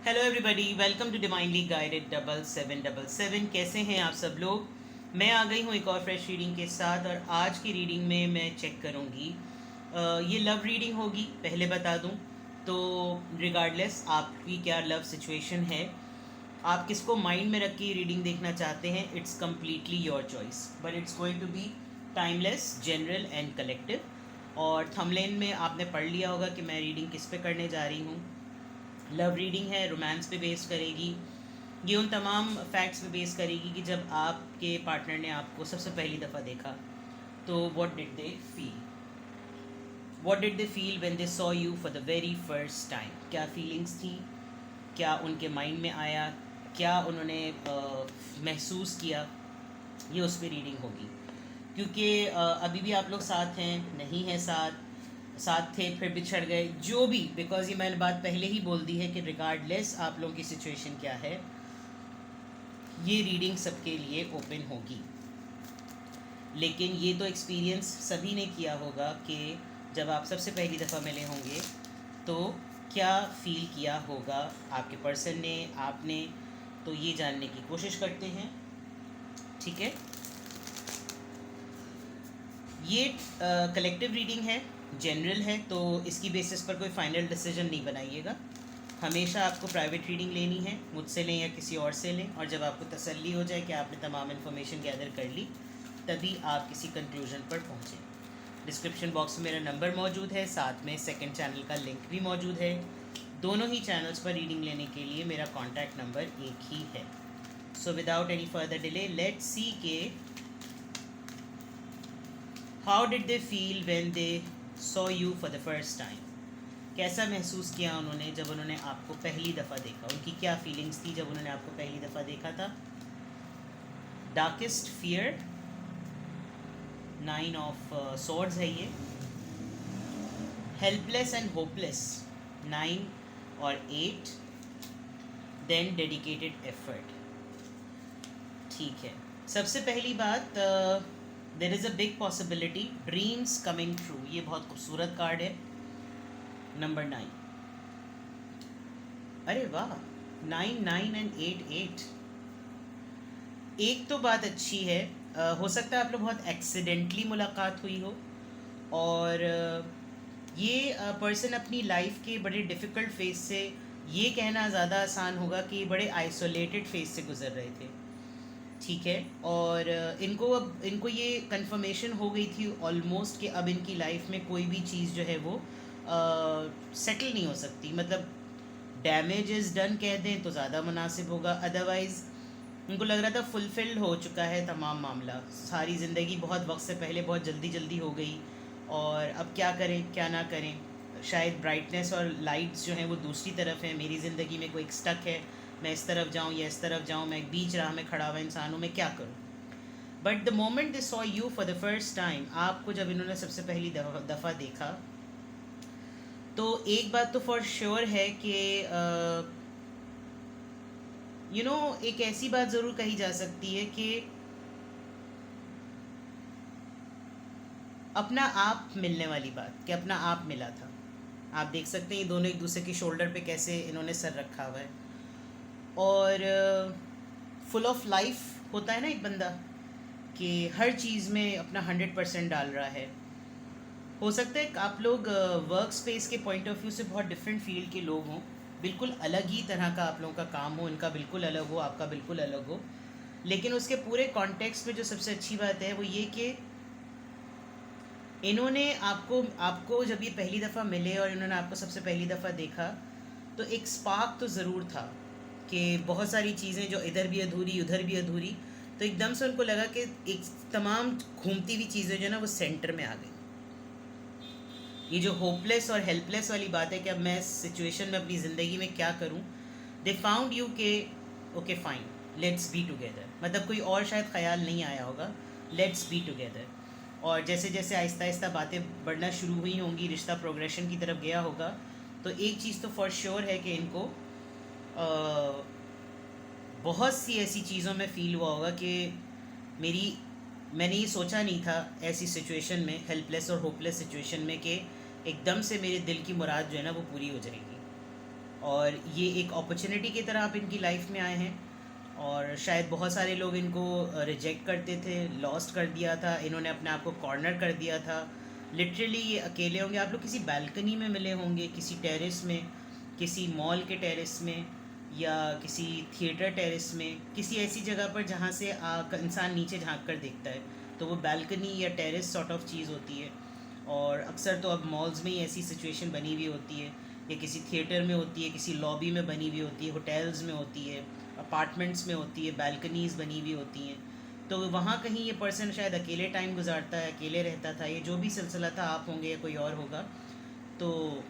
Hello everybody, welcome to divinely guided 7777। कैसे हैं आप सब लोग। मैं आ गई हूँ एक और फ्रेश रीडिंग के साथ, और आज की रीडिंग में मैं चेक करूँगी। ये लव रीडिंग होगी, पहले बता दूँ तो। रिगार्डलेस आपकी क्या लव सिचुएशन है, आप किसको माइंड में रख के रीडिंग देखना चाहते हैं, it's completely your choice, but it's going to be timeless, general and collective. और थंबनेल में आपने पढ़ लिया होगा कि मैं रीडिंग किस पे करने जा रही हूँ। लव रीडिंग है, रोमांस पे बेस करेगी। ये उन तमाम फैक्ट्स पे बेस करेगी कि जब आपके पार्टनर ने आपको सबसे पहली दफ़ा देखा तो what did they feel, what did they feel when they saw you for the very first time. क्या फीलिंग्स थी, क्या उनके माइंड में आया, क्या उन्होंने महसूस किया, ये उस पर रीडिंग होगी। क्योंकि अभी भी आप लोग साथ हैं, नहीं हैं साथ, साथ थे फिर बिछड़ गए, जो भी, बिकॉज ये मैंने बात पहले ही बोल दी है कि रिगार्डलेस आप लोगों की सिचुएशन क्या है, ये रीडिंग सबके लिए ओपन होगी। लेकिन ये तो एक्सपीरियंस सभी ने किया होगा कि जब आप सबसे पहली दफ़ा मिले होंगे तो क्या फ़ील किया होगा आपके पर्सन ने, आपने। तो ये जानने की कोशिश करते हैं, ठीक है। ये कलेक्टिव रीडिंग है, जनरल है, तो इसकी बेसिस पर कोई फाइनल डिसीजन नहीं बनाइएगा। हमेशा आपको प्राइवेट रीडिंग लेनी है, मुझसे लें या किसी और से लें, और जब आपको तसल्ली हो जाए कि आपने तमाम इन्फॉर्मेशन गैदर कर ली, तभी आप किसी कंक्लूजन पर पहुँचें। डिस्क्रिप्शन बॉक्स में मेरा नंबर मौजूद है, साथ में सेकंड चैनल का लिंक भी मौजूद है। दोनों ही चैनल्स पर रीडिंग लेने के लिए मेरा कॉन्टैक्ट नंबर एक ही है। So without any further delay, let's see के how did they feel when they saw you for the first time. कैसा महसूस किया उन्होंने जब उन्होंने आपको पहली दफ़ा देखा, उनकी क्या फीलिंग्स थी जब उन्होंने आपको पहली दफ़ा देखा था। डार्केस्ट फियर, 9 ऑफ सॉर्ड्स है ये। हेल्पलेस एंड होपलेस, 9 और 8। Then dedicated effort. ठीक है, सबसे पहली बात, there is a big possibility dreams coming true. ये बहुत खूबसूरत कार्ड है, नंबर 9। अरे वाह, 9 9 एंड 8 8। एक तो बात अच्छी है, हो सकता है आप लोग बहुत एक्सीडेंटली मुलाकात हुई हो, और ये पर्सन अपनी लाइफ के बड़े डिफ़िकल्ट फेज से, ये कहना ज़्यादा आसान होगा कि बड़े आइसोलेटेड फेज से गुज़र रहे थे, ठीक है। और इनको ये कंफर्मेशन हो गई थी ऑलमोस्ट कि अब इनकी लाइफ में कोई भी चीज़ जो है वो सेटल नहीं हो सकती। मतलब डैमेज इज़ डन कह दें तो ज़्यादा मुनासिब होगा, अदरवाइज़ उनको लग रहा था फुलफ़िल्ड हो चुका है तमाम मामला। सारी ज़िंदगी बहुत वक्त से पहले बहुत जल्दी जल्दी हो गई, और अब क्या करें क्या ना करें। शायद ब्राइटनेस और लाइट्स जो हैं वो दूसरी तरफ हैं, मेरी ज़िंदगी में कोई एक स्टक है, मैं इस तरफ जाऊँ या इस तरफ जाऊँ, मैं एक बीच राह में खड़ा हुआ इंसान हूँ, मैं क्या करूँ। But the moment they saw you for the first time, आपको जब इन्होंने सबसे पहली दफ़ा देखा, तो एक बात तो फॉर श्योर है कि एक ऐसी बात ज़रूर कही जा सकती है कि अपना आप मिलने वाली बात, कि अपना आप मिला था। आप देख सकते हैं ये दोनों एक दूसरे की शोल्डर पे कैसे इन्होंने सर रखा हुआ है, और फुल ऑफ लाइफ होता है ना एक बंदा, कि हर चीज़ में अपना 100% डाल रहा है। हो सकता है आप लोग वर्क स्पेस के पॉइंट ऑफ व्यू से बहुत डिफरेंट फील्ड के लोग हों, बिल्कुल अलग ही तरह का आप लोगों का काम हो, इनका बिल्कुल अलग हो, आपका बिल्कुल अलग हो, लेकिन उसके पूरे कॉन्टेक्स्ट में जो सबसे अच्छी बात है वो ये कि इन्होंने आपको आपको जब ये पहली दफ़ा मिले और इन्होंने आपको सबसे पहली दफ़ा देखा, तो एक स्पार्क तो ज़रूर था कि बहुत सारी चीज़ें जो इधर भी अधूरी उधर भी अधूरी, तो एकदम से उनको लगा कि एक तमाम घूमती हुई चीज़ें जो ना वो सेंटर में आ गई। ये जो होपलेस और हेल्पलेस वाली बात है कि अब मैं इस सिचुएशन में अपनी ज़िंदगी में क्या करूं, दे फाउंड यू के okay fine, let's be together. मतलब कोई और शायद ख्याल नहीं आया होगा, लेट्स बी टुगेदर। और जैसे जैसे आहिस्ता आहिस्ता बातें बढ़ना शुरू हुई होंगी, रिश्ता प्रोग्रेशन की तरफ गया होगा, तो एक चीज़ तो फॉर श्योर है कि इनको बहुत सी ऐसी चीज़ों में फ़ील हुआ होगा कि मैंने ये सोचा नहीं था ऐसी सिचुएशन में, हेल्पलेस और होपलेस सिचुएशन में, कि एकदम से मेरे दिल की मुराद जो है ना वो पूरी हो जाएगी। और ये एक अपॉर्चुनिटी की तरह आप इनकी लाइफ में आए हैं। और शायद बहुत सारे लोग इनको रिजेक्ट करते थे, लॉस्ट कर दिया था, इन्होंने अपने आप को कॉर्नर कर दिया था। लिटरली ये अकेले होंगे, आप लोग किसी बालकनी में मिले होंगे, किसी टेरेस में, किसी मॉल के टेरेस में, या किसी थिएटर टेरेस में, किसी ऐसी जगह पर जहाँ से इंसान नीचे झांक कर देखता है, तो वो बालकनी या टेरेस सॉर्ट ऑफ चीज़ होती है। और अक्सर तो अब मॉल्स में ही ऐसी सिचुएशन बनी हुई होती है, या किसी थिएटर में होती है, किसी लॉबी में बनी हुई होती है, होटल्स में होती है, अपार्टमेंट्स में होती है, बालकनीज़ बनी हुई होती हैं। तो वहाँ कहीं ये पर्सन शायद अकेले टाइम गुजारता है, अकेले रहता था, ये जो भी सिलसिला था, आप होंगे या कोई और होगा, तो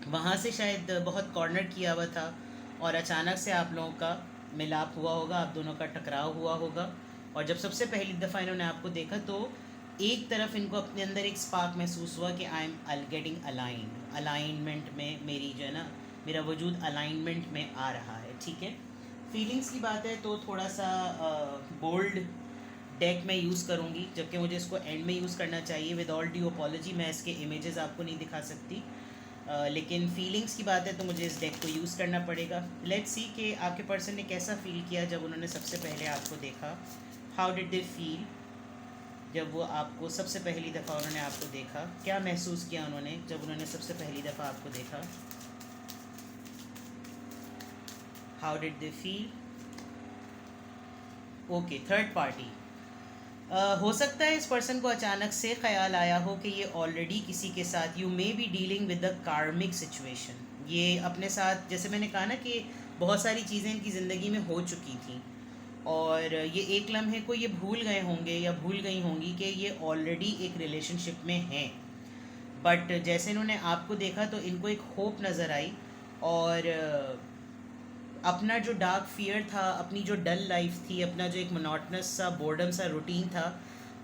वहाँ से शायद बहुत कॉर्नर किया हुआ था। और अचानक से आप लोगों का मिलाप हुआ होगा, आप दोनों का टकराव हुआ होगा। और जब सबसे पहली दफ़ा इन्होंने आपको देखा, तो एक तरफ इनको अपने अंदर एक स्पार्क महसूस हुआ कि I am getting aligned, alignment में मेरी जो है ना, मेरा वजूद अलाइनमेंट में आ रहा है। ठीक है, फीलिंग्स की बात है तो थोड़ा सा बोल्ड डेक मैं यूज़ करूँगी, जबकि मुझे इसको एंड में यूज़ करना चाहिए। विद ऑल ड्यू अपॉलॉजी मैं इसके इमेजेस आपको नहीं दिखा सकती, लेकिन फीलिंग्स की बात है तो मुझे इस डेक को यूज़ करना पड़ेगा। लेट्स सी कि आपके पर्सन ने कैसा फ़ील किया जब उन्होंने सबसे पहले आपको देखा। हाउ डिड दे फील जब वो आपको सबसे पहली दफ़ा उन्होंने आपको देखा, क्या महसूस किया उन्होंने जब उन्होंने सबसे पहली दफ़ा आपको देखा? How did they feel? Okay, third party. हो सकता है इस पर्सन को अचानक से ख्याल आया हो कि ये ऑलरेडी किसी के साथ, you may be dealing with the कार्मिक सिचुएशन। ये अपने साथ, जैसे मैंने कहा ना कि बहुत सारी चीज़ें इनकी ज़िंदगी में हो चुकी थी, और ये एक लम्हे को ये भूल गए होंगे या भूल गई होंगी कि ये ऑलरेडी एक रिलेशनशिप में हैं। बट जैसे इन्होंने आपको देखा तो इनको एक होप नज़र आई, और अपना जो डार्क फियर था, अपनी जो डल लाइफ थी, अपना जो एक मोनोटनस सा बोर्डम सा रूटीन था,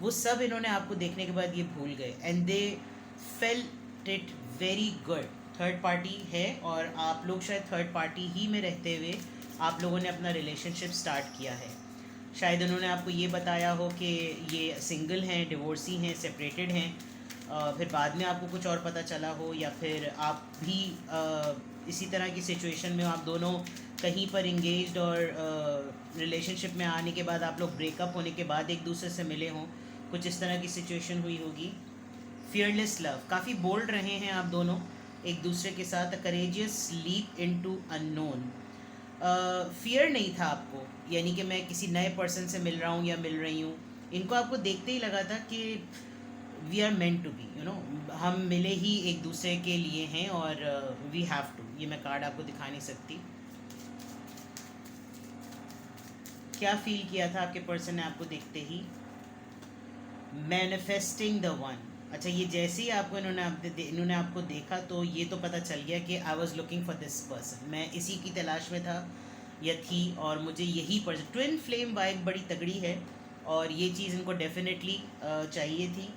वो सब इन्होंने आपको देखने के बाद ये भूल गए, and they felt it very good. Third party है, और आप लोग शायद थर्ड पार्टी ही में रहते हुए आप लोगों ने अपना रिलेशनशिप स्टार्ट किया है। शायद उन्होंने आपको ये बताया हो कि ये सिंगल हैं, डिवोर्सी हैं, सेपरेटेड हैं, फिर बाद में आपको कुछ और पता चला हो, या फिर आप भी इसी तरह की सिचुएशन में आप दोनों कहीं पर इंगेज्ड, और रिलेशनशिप में आने के बाद आप लोग ब्रेकअप होने के बाद एक दूसरे से मिले हों, कुछ इस तरह की सिचुएशन हुई होगी। फियरलेस लव, काफ़ी बोल्ड रहे हैं आप दोनों एक दूसरे के साथ। Courageous leap into unknown, fear नहीं था आपको, यानी कि मैं किसी नए पर्सन से मिल रहा हूँ या मिल रही हूँ। इनको आपको देखते ही लगा था कि we are meant to be, you know, हम मिले ही एक दूसरे के लिए हैं, और वी हैव टू। ये मैं कार्ड आपको दिखा नहीं सकती। क्या फील किया था आपके पर्सन ने आपको देखते ही? Manifesting the one. अच्छा, ये जैसे ही आपको इन्होंने आपको देखा तो ये तो पता चल गया कि I was looking for this person, मैं इसी की तलाश में था या थी, और मुझे यही पर्सन। ट्विन फ्लेम वाइब बड़ी तगड़ी है, और ये चीज़ इनको डेफिनेटली चाहिए थी।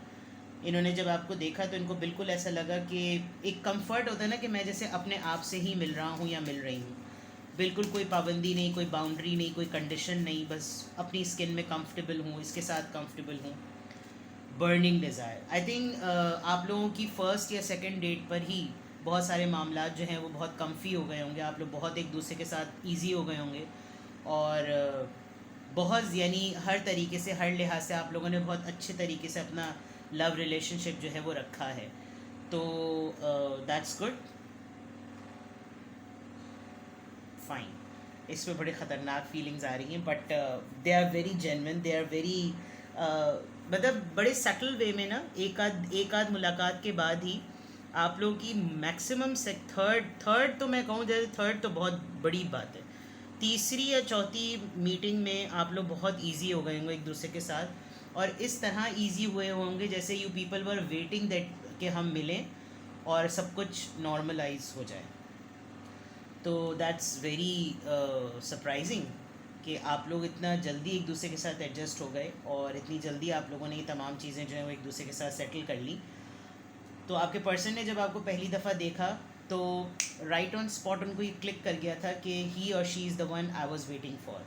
इन्होंने जब आपको देखा तो इनको बिल्कुल ऐसा लगा कि एक कंफर्ट होता है ना, कि मैं जैसे अपने आप से ही मिल रहा हूँ या मिल रही हूँ, बिल्कुल कोई पाबंदी नहीं, कोई बाउंड्री नहीं, कोई कंडीशन नहीं, बस अपनी स्किन में कंफर्टेबल हूँ, इसके साथ कंफर्टेबल हूँ। बर्निंग डिज़ायर, आई थिंक आप लोगों की फ़र्स्ट या सेकंड डेट पर ही बहुत सारे मामला जो हैं वो बहुत कम्फी हो गए होंगे, आप लोग बहुत एक दूसरे के साथ ईजी हो गए होंगे, और बहुत, यानी हर तरीके से, हर लिहाज से आप लोगों ने बहुत अच्छे तरीके से अपना लव रिलेशनशिप जो है वो रखा है। तो दैट्स गुड, फाइन। इसमें बड़े ख़तरनाक फीलिंग्स आ रही हैं, but they are very genuine, they are very, मतलब बड़े सटल वे में ना, एक आध मुलाकात के बाद ही आप लोगों की मैक्सिमम से थर्ड तो मैं कहूँ, जैसे थर्ड तो बहुत बड़ी बात है, तीसरी या चौथी मीटिंग में आप लोग बहुत इजी हो गए होंगे एक दूसरे के साथ, और इस तरह इजी हुए होंगे जैसे you people were waiting that कि हम मिलें और सब कुछ नॉर्मलाइज हो जाए। तो दैट्स वेरी सरप्राइजिंग कि आप लोग इतना जल्दी एक दूसरे के साथ एडजस्ट हो गए, और इतनी जल्दी आप लोगों ने ये तमाम चीज़ें जो हैं वो एक दूसरे के साथ सेटल कर ली। तो आपके पर्सन ने जब आपको पहली दफ़ा देखा तो राइट ऑन स्पॉट उनको ये क्लिक कर गया था कि ही और she is the one I was waiting for.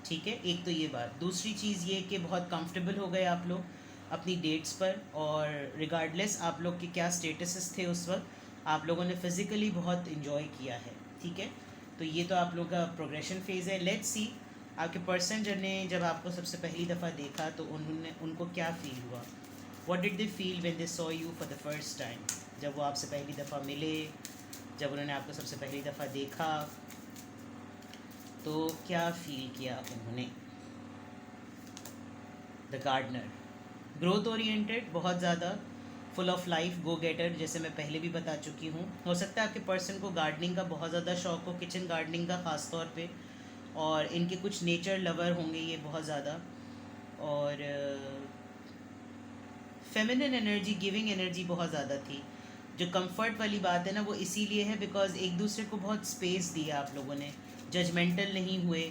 ठीक है, एक तो ये बात। दूसरी चीज़ ये कि बहुत कंफर्टेबल हो गए आप लोग अपनी डेट्स पर, और रिगार्डलेस आप लोग के क्या स्टेटसेस थे उस वक्त, आप लोगों ने फ़िज़िकली बहुत इन्जॉय किया है। ठीक है। तो ये तो आप लोगों का प्रोग्रेशन फेज़ है। लेट्स सी आपके पर्सन ने जब आपको सबसे पहली दफ़ा देखा तो उनको क्या फ़ील हुआ। What did they feel when they saw you for the first time. जब वो आपसे पहली दफ़ा मिले, जब उन्होंने आपको सबसे पहली दफ़ा देखा, तो क्या फ़ील किया उन्होंने। द गार्डनर, ग्रोथ ओरिएंटेड, बहुत ज़्यादा full of life, go getter, जैसे मैं पहले भी बता चुकी हूँ। हो सकता है आपके पर्सन को गार्डनिंग का बहुत ज़्यादा शौक हो, किचन गार्डनिंग का ख़ास तौर पे, और इनके कुछ नेचर लवर होंगे ये बहुत ज़्यादा, और फेमिनिन एनर्जी, गिविंग एनर्जी बहुत ज़्यादा थी। जो कंफर्ट वाली बात है ना, वो इसीलिए है बिकॉज एक दूसरे को बहुत स्पेस दिया आप लोगों ने, जजमेंटल नहीं हुए,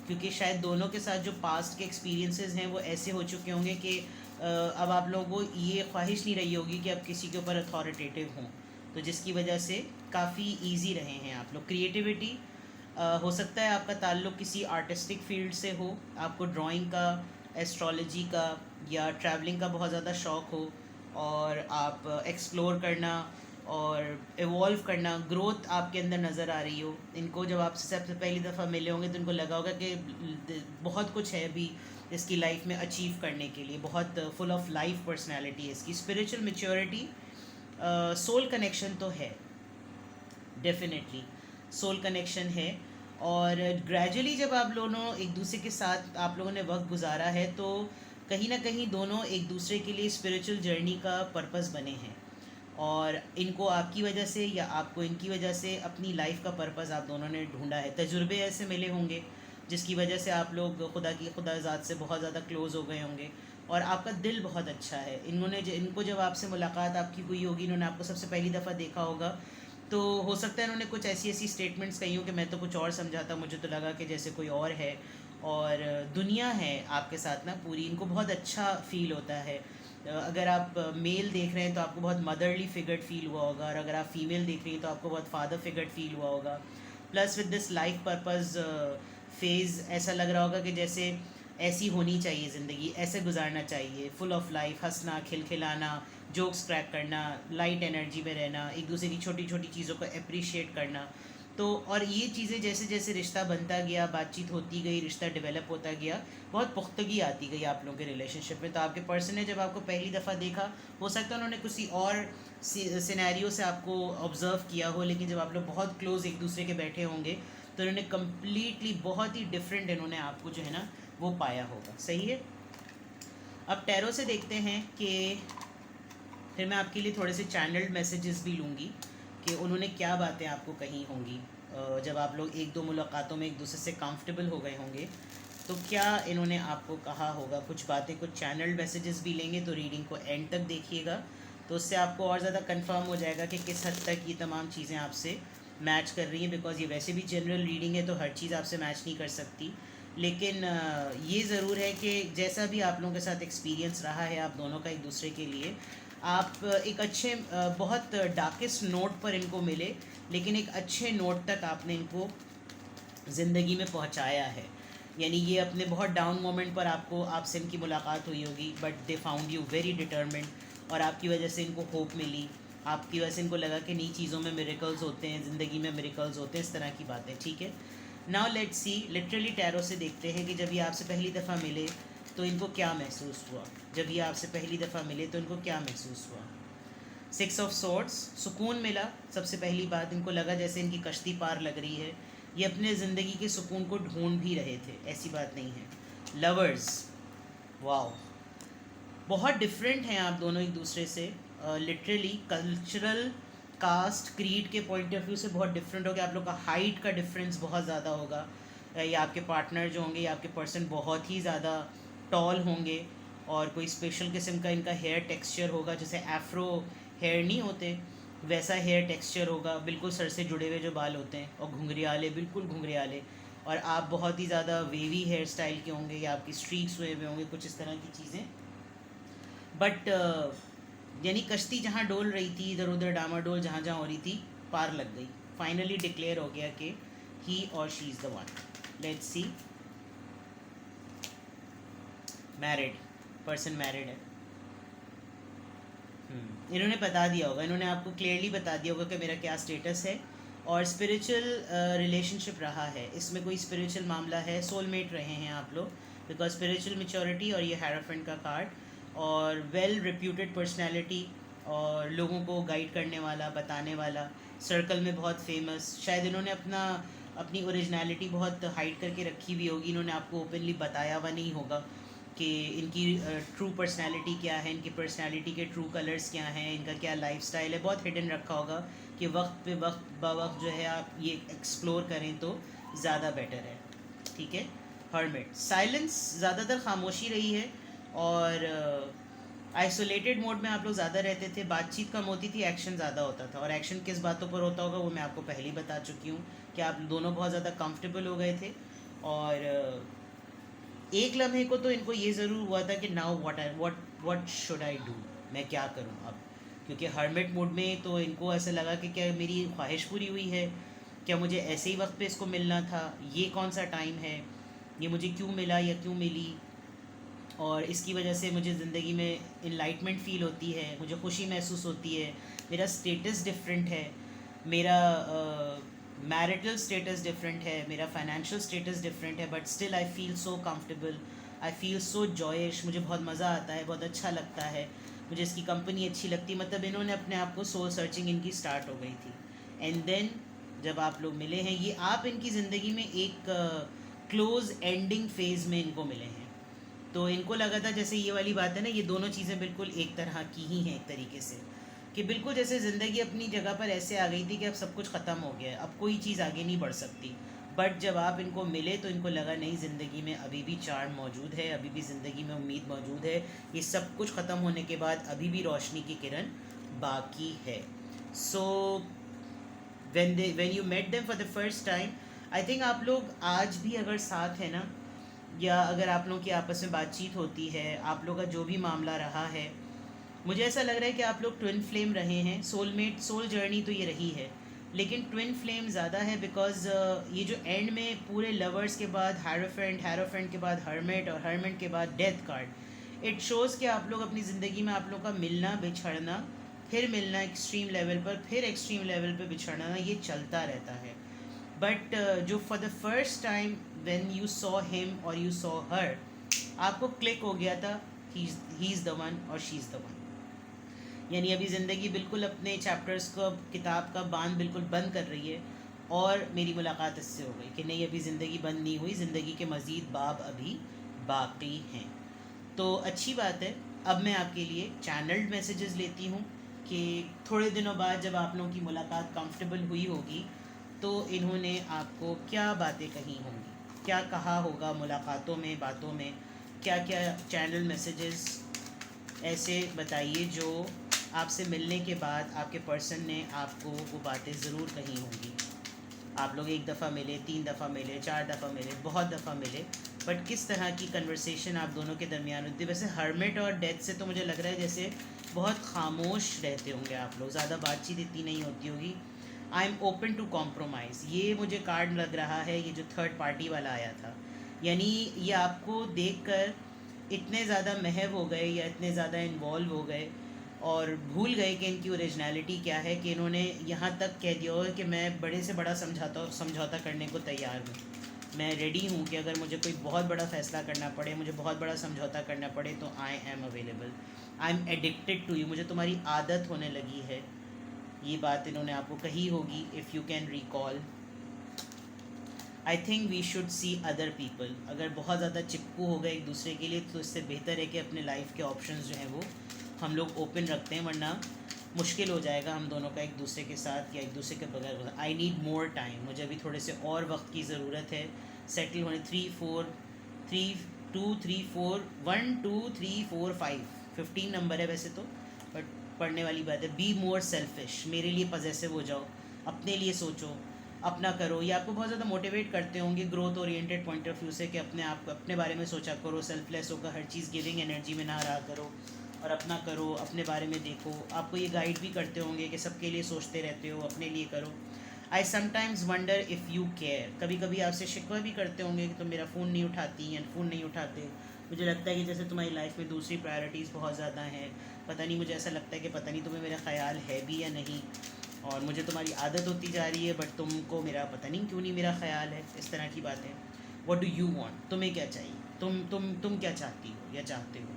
क्योंकि शायद दोनों के साथ जो पास्ट के एक्सपीरियंसेस हैं वो ऐसे हो चुके होंगे कि अब आप लोगों को ये ख्वाहिश नहीं रही होगी कि आप किसी के ऊपर अथॉरिटेटिव हों, तो जिसकी वजह से काफ़ी ईजी रहे हैं आप लोग। क्रिएटिविटी, हो सकता है आपका ताल्लुक़ किसी आर्टिस्टिक फील्ड से हो, आपको ड्राइंग का, एस्ट्रोलॉजी का या ट्रैवलिंग का बहुत ज़्यादा शौक़ हो, और आप एक्सप्लोर करना और इवॉल्व करना, ग्रोथ आपके अंदर नज़र आ रही हो। इनको जब आपसे सबसे पहली दफ़ा मिले होंगे तो इनको लगा होगा कि बहुत कुछ है अभी इसकी लाइफ में अचीव करने के लिए, बहुत फुल ऑफ लाइफ पर्सनैलिटी है इसकी। स्पिरिचुअल मेच्योरिटी, सोल कनेक्शन तो है, डेफिनेटली सोल कनेक्शन है। और ग्रेजुअली जब आप दोनों एक दूसरे के साथ आप लोगों ने वक्त गुजारा है तो कहीं ना कहीं दोनों एक दूसरे के लिए स्पिरिचुअल जर्नी का पर्पस बने हैं, और इनको आपकी वजह से या आपको इनकी वजह से अपनी लाइफ का पर्पस आप दोनों ने ढूंढा है। तजुर्बे ऐसे मिले होंगे जिसकी वजह से आप लोग खुदा ज़ात से बहुत ज़्यादा क्लोज़ हो गए होंगे, और आपका दिल बहुत अच्छा है। इनको जब आपसे मुलाकात आपकी हुई होगी, इन्होंने आपको सबसे पहली दफ़ा देखा होगा, तो हो सकता है इन्होंने कुछ ऐसी ऐसी स्टेटमेंट्स कही हो कि मैं तो कुछ और समझाता, मुझे तो लगा कि जैसे कोई और है, और दुनिया है आपके साथ ना पूरी। इनको बहुत अच्छा फ़ील होता है। अगर आप मेल देख रहे हैं तो आपको बहुत मदरली फिगर्ड फील हुआ होगा, और अगर आप फीमेल देख रही हैं तो आपको बहुत फादर फिगर्ड फील हुआ होगा। Plus with this life purpose phase ऐसा लग रहा होगा कि जैसे ऐसी होनी चाहिए ज़िंदगी, ऐसे गुजारना चाहिए, फुल ऑफ लाइफ, हंसना, खिलखिलाना, जोक्स क्रैक करना, लाइट एनर्जी में रहना, एक दूसरे की छोटी छोटी चीज़ों को अप्रिशिएट करना। तो और ये चीज़ें जैसे जैसे रिश्ता बनता गया, बातचीत होती गई, रिश्ता डेवलप होता गया, बहुत पुख्तगी आती गई आप लोगों के रिलेशनशिप में। तो आपके पर्सन ने जब आपको पहली दफ़ा देखा, हो सकता है उन्होंने किसी और सिनेरियो से आपको ऑब्ज़र्व किया हो, लेकिन जब आप लोग बहुत क्लोज एक दूसरे के बैठे होंगे तो इन्होंने कम्प्लीटली बहुत ही डिफरेंट इन्होंने आपको जो है ना वो पाया होगा। सही है। अब टैरो से देखते हैं कि फिर मैं आपके लिए थोड़े से चैनल्ड मैसेजेस भी लूँगी कि उन्होंने क्या बातें आपको कही होंगी जब आप लोग एक दो मुलाकातों में एक दूसरे से कंफर्टेबल हो गए होंगे, तो क्या इन्होंने आपको कहा होगा। कुछ बातें, कुछ चैनल्ड मैसेजेस भी लेंगे, तो रीडिंग को एंड तक देखिएगा, तो उससे आपको और ज़्यादा कंफर्म हो जाएगा कि किस हद तक ये तमाम चीज़ें आपसे मैच कर रही हैं। बिकॉज ये वैसे भी जनरल रीडिंग है तो हर चीज़ आपसे मैच नहीं कर सकती, लेकिन ये ज़रूर है कि जैसा भी आप लोगों के साथ एक्सपीरियंस रहा है आप दोनों का एक दूसरे के लिए, आप एक अच्छे बहुत डार्केस्ट नोट पर इनको मिले, लेकिन एक अच्छे नोट तक आपने इनको ज़िंदगी में पहुंचाया है। यानी ये अपने बहुत डाउन मोमेंट पर आपसे इनकी मुलाकात हुई होगी, but they found you very determined, और आपकी वजह से इनको होप मिली, आपकी वजह से इनको लगा कि नई चीज़ों में मिरेकल्स होते हैं, ज़िंदगी में मिरेकल्स होते हैं, इस तरह की बातें। ठीक है। Now let's see, literally tarot से देखते हैं कि जब ये आपसे पहली दफ़ा मिले तो इनको क्या महसूस हुआ। जब ये आपसे पहली दफ़ा मिले तो इनको क्या महसूस हुआ। 6 ऑफ सॉर्ड्स, सुकून मिला। सबसे पहली बात, इनको लगा जैसे इनकी कश्ती पार लग रही है, ये अपने ज़िंदगी के सुकून को ढूंढ भी रहे थे, ऐसी बात नहीं है। लवर्स, वाओ, बहुत डिफरेंट हैं आप दोनों एक दूसरे से, लिटरली कल्चरल, कास्ट, क्रीड के पॉइंट ऑफ व्यू से बहुत डिफरेंट होगा। आप लोग का हाइट का डिफरेंस बहुत ज़्यादा होगा, या आपके पार्टनर जो होंगे या आपके पर्सन बहुत ही ज़्यादा टॉल होंगे, और कोई स्पेशल किस्म का इनका हेयर टेक्सचर होगा, जैसे एफ्रो हेयर नहीं होते वैसा हेयर टेक्सचर होगा, बिल्कुल सर से जुड़े हुए जो बाल होते हैं, और घुंघरियाले, बिल्कुल घुंघरियाले, और आप बहुत ही ज़्यादा वेवी हेयर स्टाइल के होंगे, या आपकी स्ट्रीक्स हुए हुए होंगे, कुछ इस तरह की चीज़ें। बट यानी कश्ती जहाँ डोल रही थी, इधर उधर डामाडोल जहाँ जहाँ हो रही थी, पार लग गई। फाइनली डिक्लेयर हो गया कि ही और she is the one. Let's see, married, person married है। इन्होंने बता दिया होगा, इन्होंने आपको क्लियरली बता दिया होगा कि मेरा क्या स्टेटस है, और स्पिरिचुअल रिलेशनशिप रहा है, इसमें कोई स्पिरिचुअल मामला है, सोलमेट रहे हैं आप लोग, बिकॉज स्पिरिचुअल मेच्योरिटी और ये हेरोफेंट का कार्ड, और वेल रिप्यूटेड पर्सनैलिटी, और लोगों को गाइड करने वाला, बताने वाला, सर्कल में बहुत फेमस। शायद इन्होंने अपनी ओरिजिनलिटी बहुत हाइड करके रखी हुई होगी, इन्होंने आपको ओपनली बताया हुआ नहीं होगा कि इनकी ट्रू पर्सनैलिटी क्या है, इनकी पर्सनैलिटी के ट्रू कलर्स क्या हैं, इनका क्या लाइफस्टाइल है, बहुत हिडन रखा होगा कि वक्त पे वक्त ब जो है आप ये एक्सप्लोर करें तो ज़्यादा बेटर है। ठीक है। हर्मिट, साइलेंस, ज़्यादातर खामोशी रही है, और आइसोलेटेड मोड में आप लोग ज़्यादा रहते थे, बातचीत कम होती थी, एक्शन ज़्यादा होता था। और एक्शन किस बातों पर होता होगा वो मैं आपको पहले ही बता चुकी हूँ कि आप दोनों बहुत ज़्यादा कंफर्टेबल हो गए थे। और एक लम्हे को तो इनको ये ज़रूर हुआ था कि now what should I do, मैं क्या करूँ अब, क्योंकि हर्मिट मोड में तो इनको ऐसा लगा कि क्या मेरी ख्वाहिश पूरी हुई है, क्या मुझे ऐसे ही वक्त पे इसको मिलना था, ये कौन सा टाइम है, ये मुझे क्यों मिला या क्यों मिली, और इसकी वजह से मुझे ज़िंदगी में इनलाइटमेंट फ़ील होती है, मुझे खुशी महसूस होती है, मेरा स्टेटस डिफरेंट है, मेरा मैरिटल स्टेटस डिफरेंट है, मेरा फाइनेंशियल स्टेटस डिफरेंट है, but still I feel so comfortable, I feel so joyous, मुझे बहुत मज़ा आता है, बहुत अच्छा लगता है, मुझे इसकी कंपनी अच्छी लगती है। मतलब इन्होंने अपने आप को सोल सर्चिंग इनकी स्टार्ट हो गई थी। एंड देन जब आप लोग मिले हैं, ये आप इनकी ज़िंदगी में एक क्लोज एंडिंग फेज़ में इनको मिले हैं, तो इनको लगा था जैसे ये वाली बात है ना, ये दोनों चीज़ें बिल्कुल एक तरह की ही हैं, एक तरीके से, कि बिल्कुल जैसे ज़िंदगी अपनी जगह पर ऐसे आ गई थी कि अब सब कुछ ख़त्म हो गया है, अब कोई चीज़ आगे नहीं बढ़ सकती। बट जब आप इनको मिले तो इनको लगा नहीं, ज़िंदगी में अभी भी चार्म मौजूद है, अभी भी ज़िंदगी में उम्मीद मौजूद है, ये सब कुछ ख़त्म होने के बाद अभी भी रोशनी की किरण बाकी है। सो when you met them for the first time, I think आप लोग आज भी अगर साथ हैं ना, या अगर आप लोगों की आपस में बातचीत होती है, आप लोग का जो भी मामला रहा है, मुझे ऐसा लग रहा है कि आप लोग ट्विन फ्लेम रहे हैं। सोलमेट सोल जर्नी तो ये रही है, लेकिन ट्विन फ्लेम ज़्यादा है, बिकॉज ये जो एंड में पूरे लवर्स के बाद हैरोफेंट के बाद हर्मिट, और हर्मिट के बाद डेथ कार्ड, इट शोज़ कि आप लोग अपनी ज़िंदगी में आप लोग का मिलना बिछड़ना, फिर मिलना एक्सट्रीम लेवल पर, फिर एक्सट्रीम लेवल पर बिछड़ना, ये चलता रहता है। बट जो for the first time when you saw him और यू सॉ हर, आपको क्लिक हो गया था, ही इज़ द वन और शी इज़ द वन। यानी अभी ज़िंदगी बिल्कुल अपने चैप्टर्स को, किताब का बांध बिल्कुल बंद कर रही है, और मेरी मुलाकात इससे हो गई कि नहीं, अभी ज़िंदगी बंद नहीं हुई, ज़िंदगी के मज़ीद बाब अभी बाकी हैं। तो अच्छी बात है। अब मैं आपके लिए चैनल्ड मैसेजेस लेती हूँ कि थोड़े दिनों बाद जब आप लोगों की मुलाकात कंफर्टेबल हुई होगी, तो इन्होंने आपको क्या बातें कही होंगी, क्या कहा होगा मुलाकातों में, बातों में, क्या क्या चैनल मैसेजेस ऐसे बताइए जो आपसे मिलने के बाद आपके पर्सन ने आपको वो बातें ज़रूर कही होंगी। आप लोग एक दफ़ा मिले, 3 दफ़ा मिले, 4 दफ़ा मिले, बहुत दफ़ा मिले, बट किस तरह की कन्वर्सेशन आप दोनों के दरमियान होती है। वैसे हर्मिट और डेथ से तो मुझे लग रहा है जैसे बहुत खामोश रहते होंगे आप लोग, ज़्यादा बातचीत इतनी नहीं होती होगी। I am open to compromise, ये मुझे कार्ड लग रहा है, ये जो थर्ड पार्टी वाला आया था, यानी ये आपको देखकर इतने ज़्यादा महव हो गए या इतने ज़्यादा इन्वॉल्व हो गए और भूल गए कि इनकी ओरिजिनलिटी क्या है, कि इन्होंने यहाँ तक कह दिया हो कि मैं बड़े से बड़ा समझौता करने को तैयार हूँ, मैं रेडी हूँ कि अगर मुझे कोई बहुत बड़ा फ़ैसला करना पड़े, मुझे बहुत बड़ा समझौता करना पड़े, तो I am available, I am addicted to you, मुझे तुम्हारी आदत होने लगी है। ये बात इन्होंने आपको कही होगी, if you can recall. I think we should see other people. अगर बहुत ज़्यादा चिपकू हो गए एक दूसरे के लिए, तो इससे बेहतर है कि अपने लाइफ के ऑप्शंस जो हैं वो हम लोग ओपन रखते हैं, वरना मुश्किल हो जाएगा हम दोनों का एक दूसरे के साथ या एक दूसरे के बगैर। आई नीड मोर टाइम, मुझे अभी थोड़े से और वक्त की ज़रूरत है सेटल होने। 3 4 3 2 3 4 1 2 3 4 5 15 नंबर है वैसे तो, बट पढ़ने वाली बात है। बी मोर सेल्फिश, मेरे लिए पजेसिव हो जाओ, अपने लिए सोचो, अपना करो। ये आपको बहुत ज़्यादा मोटिवेट करते होंगे growth oriented point of view से, कि अपने आप अपने बारे में सोचा करो, सेल्फलेस होकर हर चीज़ गिविंग एनर्जी में ना रहा करो, और अपना करो, अपने बारे में देखो। आपको ये गाइड भी करते होंगे कि सबके लिए सोचते रहते हो, अपने लिए करो। I sometimes wonder if you care, कभी कभी आपसे शिकवा भी करते होंगे कि तुम मेरा फ़ोन नहीं उठाती या फ़ोन नहीं उठाते। मुझे लगता है कि जैसे तुम्हारी लाइफ में दूसरी प्रायोरिटीज़ बहुत ज़्यादा हैं, पता नहीं, मुझे ऐसा लगता है कि पता नहीं तुम्हें मेरा ख्याल है भी या नहीं। और मुझे तुम्हारी आदत होती जा रही है, बट तुमको मेरा पता नहीं क्यों नहीं मेरा ख्याल है, इस तरह की बातें। व्हाट डू यू वांट, तुम्हें क्या चाहिए, तुम क्या चाहती हो या चाहते हो,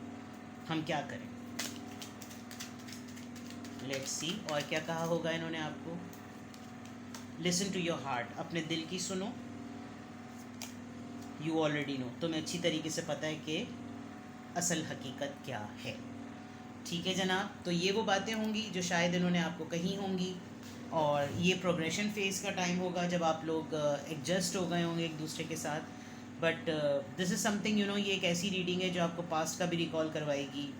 हम क्या करें। Let's see. और क्या कहा होगा इन्होंने आपको। लिसन टू योर हार्ट, अपने दिल की सुनो। यू ऑलरेडी नो, तुम्हें अच्छी तरीके से पता है कि असल हकीकत क्या है। ठीक है जनाब, तो ये वो बातें होंगी जो शायद इन्होंने आपको कही होंगी, और ये प्रोग्रेशन फेज़ का टाइम होगा जब आप लोग एडजस्ट हो गए होंगे एक दूसरे के साथ। बट दिस इज़ समथिंग ये एक ऐसी रीडिंग है जो आपको पास्ट का भी रिकॉल करवाएगी,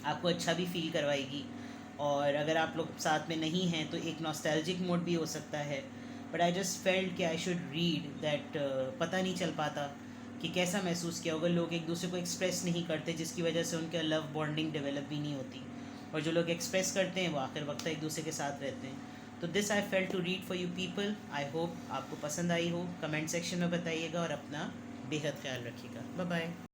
आपको अच्छा भी फील करवाएगी। और अगर आप लोग साथ में नहीं हैं तो एक नॉस्टैल्जिक मोड भी हो सकता है। बट आई जस्ट फेल्ट कि आई शुड रीड दैट। पता नहीं चल पाता कि कैसा महसूस किया होगा। लोग एक दूसरे को एक्सप्रेस नहीं करते, जिसकी वजह से उनका लव बॉन्डिंग डेवलप भी नहीं होती, और जो लोग एक्सप्रेस करते हैं वो आखिर वक्त एक दूसरे के साथ रहते हैं। तो this I felt to read for you people. I hope आपको पसंद आई हो। कमेंट सेक्शन में बताइएगा और अपना बेहद ख्याल रखिएगा। Bye bye.